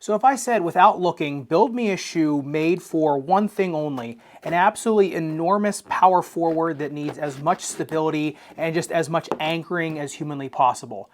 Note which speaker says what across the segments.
Speaker 1: So if I said, without looking, build me a shoe made for one thing only, an absolutely enormous power forward that needs as much stability and just as much anchoring as humanly possible,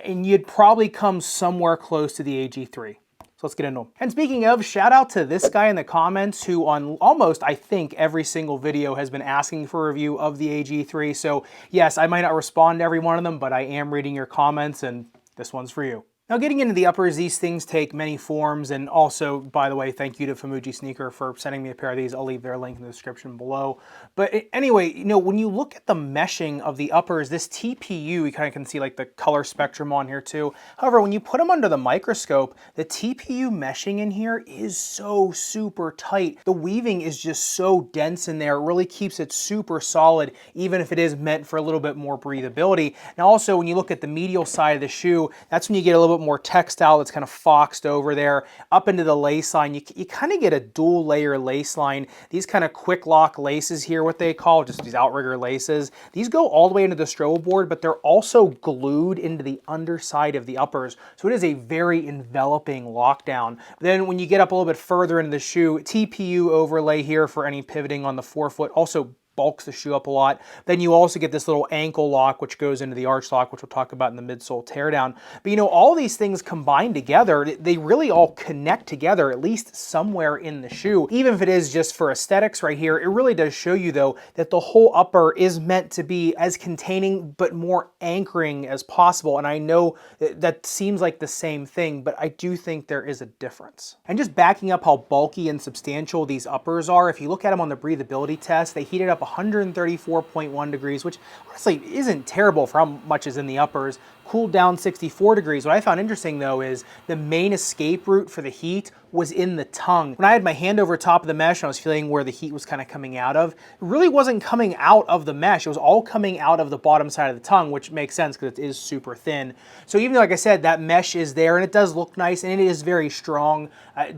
Speaker 1: and you'd probably come somewhere close to the AG3. So let's get into them. And speaking of, shout out to this guy in the comments who on almost, I think, every single video has been asking for a review of the AG3. So yes, I might not respond to every one of them, but I am reading your comments and this one's for you. Now getting into the uppers, these things take many forms, and also, by the way, thank you to Famuji Sneaker for sending me a pair of these. I'll leave their link in the description below. But anyway, you know, when you look at the meshing of the uppers, this TPU, you kind of can see like the color spectrum on here too. However, when you put them under the microscope, the TPU meshing in here is so super tight. The weaving is just so dense in there. It really keeps it super solid, even if it is meant for a little bit more breathability. Now also, when you look at the medial side of the shoe, that's when you get a little bit more textile that's kind of foxed over there. Up into the lace line, you kind of get a dual layer lace line. These kind of quick lock laces here, what they call, just these outrigger laces, these go all the way into the strobe board, but they're also glued into the underside of the uppers. So it is a very enveloping lockdown. Then when you get up a little bit further into the shoe, TPU overlay here for any pivoting on the forefoot, also bulks the shoe up a lot. Then you also get this little ankle lock, which goes into the arch lock, which we'll talk about in the midsole teardown. But you know, all these things combined together, they really all connect together, at least somewhere in the shoe. Even if it is just for aesthetics right here, it really does show you though that the whole upper is meant to be as containing but more anchoring as possible. And I know that seems like the same thing, but I do think there is a difference. And just backing up how bulky and substantial these uppers are, if you look at them on the breathability test, they heated up 134.1 degrees, which honestly isn't terrible for how much is in the uppers. Cooled down 64 degrees. What I found interesting though is the main escape route for the heat was in the tongue. When I had my hand over top of the mesh and I was feeling where the heat was kind of coming out of, it really wasn't coming out of the mesh. It was all coming out of the bottom side of the tongue, which makes sense because it is super thin. So even though, like I said, that mesh is there and it does look nice and it is very strong,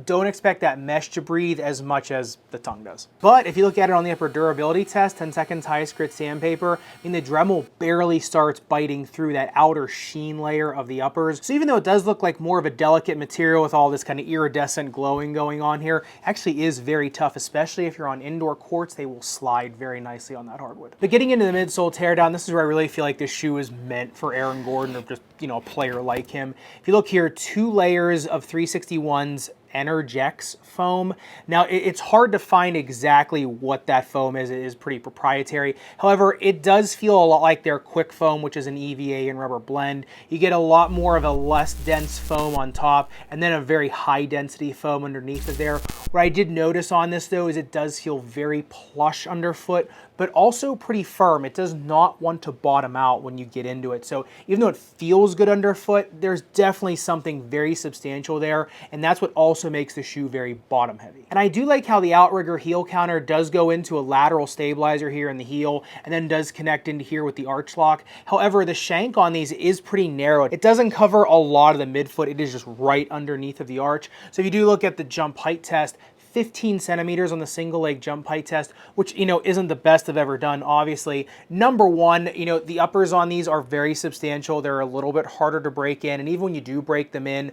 Speaker 1: don't expect that mesh to breathe as much as the tongue does. But if you look at it on the upper durability test, 10 seconds highest grit sandpaper, I mean, the Dremel barely starts biting through that outer sheen layer of the uppers. So even though it does look like more of a delicate material with all this kind of iridescent glowing going on here, it actually is very tough, especially if you're on indoor courts. They will slide very nicely on that hardwood. But getting into the midsole teardown, this is where I really feel like this shoe is meant for Aaron Gordon or just, you know, a player like him. If you look here, 2 layers of 361s Energex foam. Now it's hard to find exactly what that foam is. It is pretty proprietary. However, it does feel a lot like their quick foam, which is an EVA and rubber blend. You get a lot more of a less dense foam on top and then a very high density foam underneath of there. What I did notice on this though is it does feel very plush underfoot, but also pretty firm. It does not want to bottom out when you get into it. So even though it feels good underfoot, there's definitely something very substantial there, and that's what also makes the shoe very bottom heavy. And I do like how the outrigger heel counter does go into a lateral stabilizer here in the heel, and then does connect into here with the arch lock. However, the shank on these is pretty narrow. It doesn't cover a lot of the midfoot. It is just right underneath of the arch. So if you do look at the jump height test, 15 centimeters on the single leg jump height test, which, you know, isn't the best I've ever done, obviously. Number one, you know, the uppers on these are very substantial. They're a little bit harder to break in, and even when you do break them in,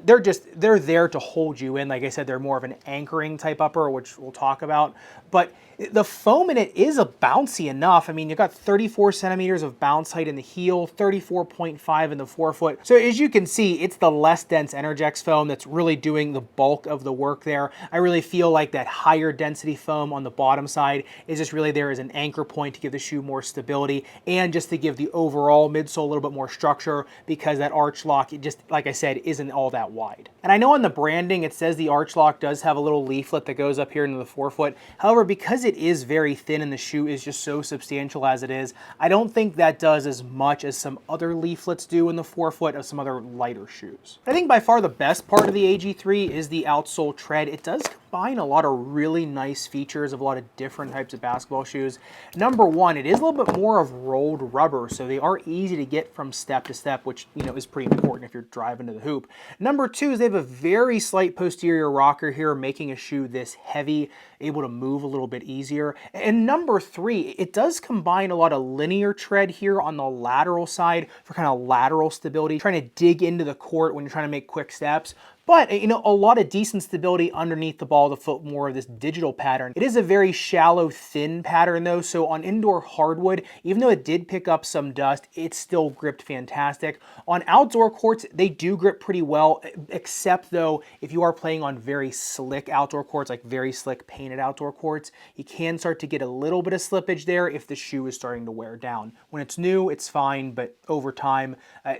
Speaker 1: they're there to hold you in. Like I said, they're more of an anchoring type upper, which we'll talk about. But the foam in it is a bouncy enough. I mean, you've got 34 centimeters of bounce height in the heel, 34.5 in the forefoot. So as you can see, it's the less dense Energex foam that's really doing the bulk of the work there. I really feel like that higher density foam on the bottom side is just really there as an anchor point to give the shoe more stability and just to give the overall midsole a little bit more structure, because that arch lock, it just, like I said, isn't all that wide. And I know on the branding, it says the arch lock does have a little leaflet that goes up here into the forefoot. However, because it is very thin and the shoe is just so substantial as it is, I don't think that does as much as some other leaflets do in the forefoot of some other lighter shoes. I think by far the best part of the AG3 is the outsole tread. It does combine a lot of really nice features of a lot of different types of basketball shoes. Number one, it is a little bit more of rolled rubber, so they are easy to get from step to step, which, you know, is pretty important if you're driving to the hoop. Number two is they have a very slight posterior rocker here, making a shoe this heavy able to move a little bit easier. And number three, it does combine a lot of linear tread here on the lateral side for kind of lateral stability, trying to dig into the court when you're trying to make quick steps, But, you know, a lot of decent stability underneath the ball of the foot, more of this digital pattern. It is a very shallow, thin pattern though, so on indoor hardwood, even though it did pick up some dust, it still gripped fantastic. On outdoor courts, they do grip pretty well, except though, if you are playing on very slick outdoor courts, like very slick painted outdoor courts, you can start to get a little bit of slippage there if the shoe is starting to wear down. When it's new, it's fine, but over time,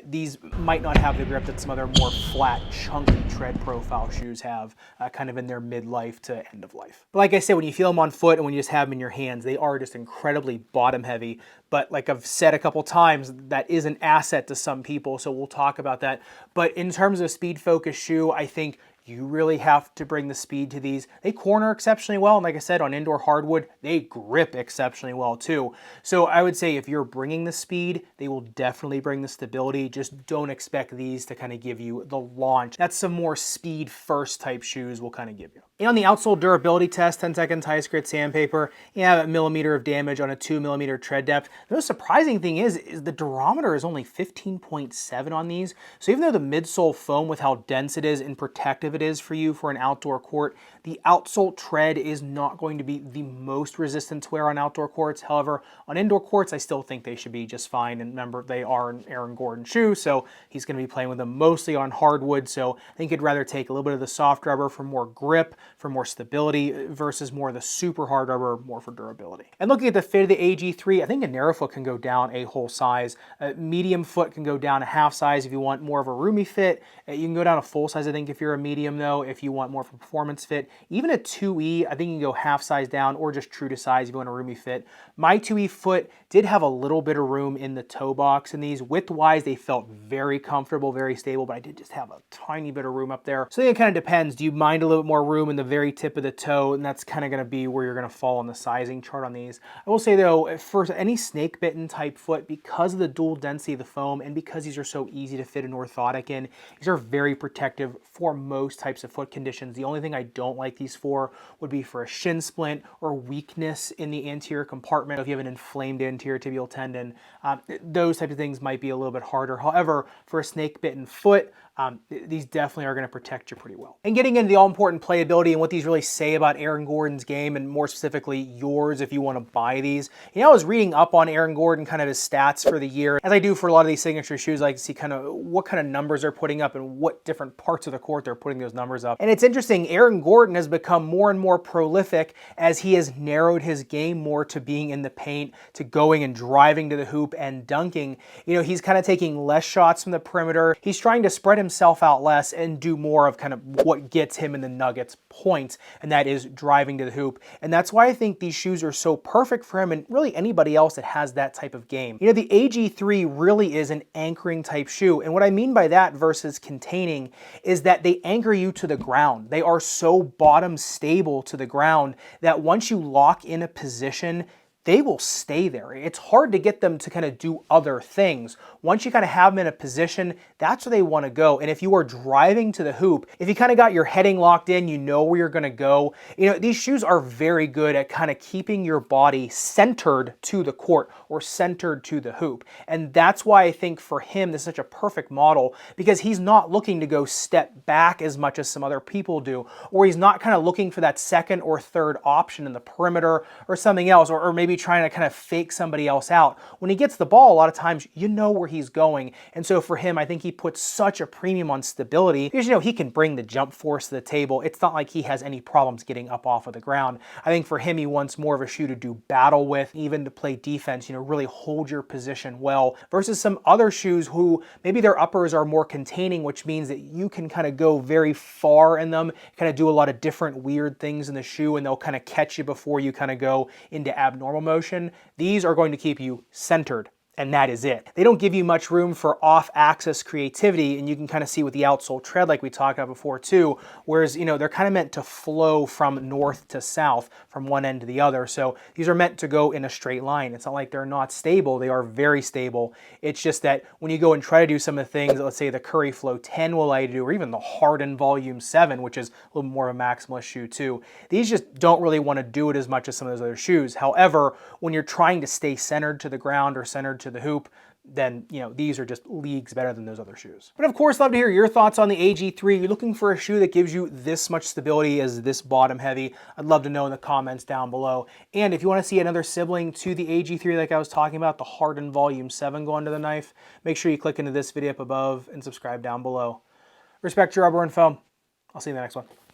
Speaker 1: these might not have the grip that some other more flat, chunky tread profile shoes have kind of in their midlife to end of life. But like I said, when you feel them on foot and when you just have them in your hands, they are just incredibly bottom heavy. But like I've said a couple times, that is an asset to some people, so we'll talk about that. But in terms of speed focused shoe, I think you really have to bring the speed to these. They corner exceptionally well, and like I said, on indoor hardwood, they grip exceptionally well too. So I would say if you're bringing the speed, they will definitely bring the stability. Just don't expect these to kind of give you the launch. That's some more speed first type shoes will kind of give you. And on the outsole durability test, 10-second Tice Grit sandpaper, you have a millimeter of damage on a 2mm tread depth. The most surprising thing is the durometer is only 15.7 on these. So even though the midsole foam with how dense it is and protective it is for you for an outdoor court, the outsole tread is not going to be the most resistant to wear on outdoor courts. However, on indoor courts, I still think they should be just fine. And remember, they are an Aaron Gordon shoe, so he's going to be playing with them mostly on hardwood. So I think he'd rather take a little bit of the soft rubber for more grip, for more stability, versus more of the super hard rubber, more for durability. And looking at the fit of the AG3, I think a narrow foot can go down a whole size. A medium foot can go down a half size if you want more of a roomy fit. You can go down a full size, I think, if you're a medium though, if you want more of a performance fit. Even a 2E, I think you can go half size down or just true to size if you want a roomy fit. My 2E foot did have a little bit of room in the toe box in these. Width-wise, they felt very comfortable, very stable, but I did just have a tiny bit of room up there. So I think it kind of depends. Do you mind a little bit more room in the very tip of the toe? And that's kind of going to be where you're going to fall on the sizing chart on these. I will say though, for any snake bitten type foot, because of the dual density of the foam and because these are so easy to fit an orthotic in, these are very protective for most types of foot conditions. The only thing I don't like these for would be for a shin splint or weakness in the anterior compartment. If you have an inflamed anterior tibial tendon, those types of things might be a little bit harder. However, for a snake bitten foot, these definitely are going to protect you pretty well. And getting into the all-important playability and what these really say about Aaron Gordon's game, and more specifically yours if you want to buy these. You know, I was reading up on Aaron Gordon, kind of his stats for the year. As I do for a lot of these signature shoes, I like to see kind of what kind of numbers they're putting up and what different parts of the court they're putting those numbers up. And it's interesting, Aaron Gordon has become more and more prolific as he has narrowed his game more to being in the paint, to going and driving to the hoop and dunking. You know, he's kind of taking less shots from the perimeter. He's trying to spread himself out less and do more of kind of what gets him in the Nuggets points, and that is driving to the hoop. And that's why I think these shoes are so perfect for him and really anybody else that has that type of game. You know, the AG3 really is an anchoring type shoe, and what I mean by that versus containing is that they anchor you to the ground. They are so bottom stable to the ground that once you lock in a position, they will stay there. It's hard to get them to kind of do other things. Once you kind of have them in a position, that's where they want to go. And if you are driving to the hoop, if you kind of got your heading locked in, you know where you're going to go. You know, these shoes are very good at kind of keeping your body centered to the court or centered to the hoop. And that's why I think for him, this is such a perfect model, because he's not looking to go step back as much as some other people do, or he's not kind of looking for that second or third option in the perimeter or something else, or maybe trying to kind of fake somebody else out. When he gets the ball, a lot of times you know where he's going. And so for him, I think he puts such a premium on stability because, you know, he can bring the jump force to the table. It's not like he has any problems getting up off of the ground. I think for him, he wants more of a shoe to do battle with, even to play defense, you know, really hold your position well, versus some other shoes who maybe their uppers are more containing, which means that you can kind of go very far in them, kind of do a lot of different weird things in the shoe, and they'll kind of catch you before you kind of go into abnormal motion. These are going to keep you centered, and that is it. They don't give you much room for off-axis creativity, and you can kind of see with the outsole tread like we talked about before too, whereas, you know, they're kind of meant to flow from north to south, from one end to the other. So these are meant to go in a straight line. It's not like they're not stable. They are very stable. It's just that when you go and try to do some of the things, let's say the Curry Flow 10 will allow you to do, or even the Harden Volume 7, which is a little more of a maximalist shoe too, these just don't really want to do it as much as some of those other shoes. However, when you're trying to stay centered to the ground or centered to the hoop, then, you know, these are just leagues better than those other shoes. But of course, love to hear your thoughts on the AG3. You're looking for a shoe that gives you this much stability as this bottom heavy. I'd love to know in the comments down below. And if you want to see another sibling to the AG3 like I was talking about, the Harden Volume 7 go under the knife, make sure you click into this video up above and subscribe down below. Respect your rubber and foam. I'll see you in the next one.